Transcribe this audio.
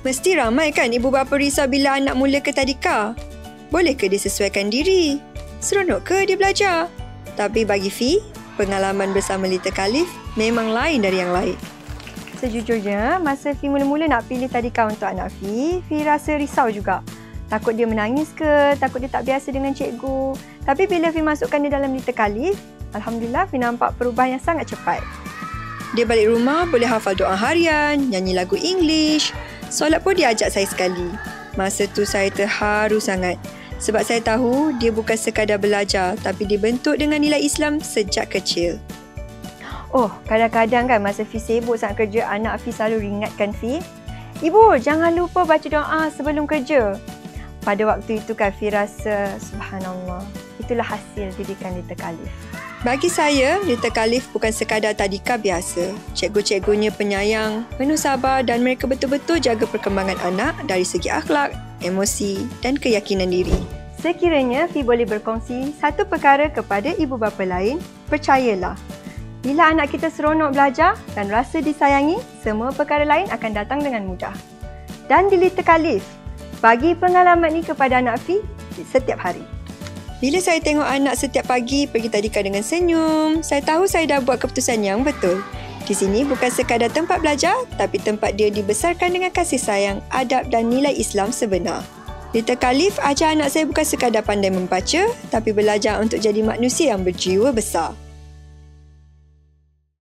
Mesti ramai kan ibu bapa risau bila anak mula ke tadika? Boleh ke dia sesuaikan diri? Seronok ke dia belajar? Tapi bagi Fi, pengalaman bersama Little Khalif memang lain dari yang lain. Sejujurnya, masa Fi mula-mula nak pilih tadika untuk anak Fi rasa risau juga. Takut dia menangis ke, takut dia tak biasa dengan cikgu. Tapi bila Fi masukkan dia dalam Little Khalif, Alhamdulillah Fi nampak perubahan yang sangat cepat. Dia balik rumah boleh hafal doa harian, nyanyi lagu English. Solat pun dia ajak saya sekali. Masa tu saya terharu sangat. Sebab saya tahu dia bukan sekadar belajar tapi dibentuk dengan nilai Islam sejak kecil. Oh, kadang-kadang kan masa Fi sibuk sangat kerja, anak Fi selalu ingatkan Fi, "Ibu, jangan lupa baca doa sebelum kerja." Pada waktu itu kan Fi rasa, subhanallah, itulah hasil didikan Little Khalif. Bagi saya, Little Khalif bukan sekadar tadika biasa. Cikgu-cikgunya penyayang, penuh sabar dan mereka betul-betul jaga perkembangan anak dari segi akhlak, emosi dan keyakinan diri. Sekiranya Fi boleh berkongsi satu perkara kepada ibu bapa lain, percayalah, bila anak kita seronok belajar dan rasa disayangi, semua perkara lain akan datang dengan mudah. Dan di Little Khalif, bagi pengalaman ini kepada anak Fi setiap hari. Bila saya tengok anak setiap pagi pergi tadika dengan senyum, saya tahu saya dah buat keputusan yang betul. Di sini bukan sekadar tempat belajar, tapi tempat dia dibesarkan dengan kasih sayang, adab dan nilai Islam sebenar. Little Khalif ajar anak saya bukan sekadar pandai membaca, tapi belajar untuk jadi manusia yang berjiwa besar.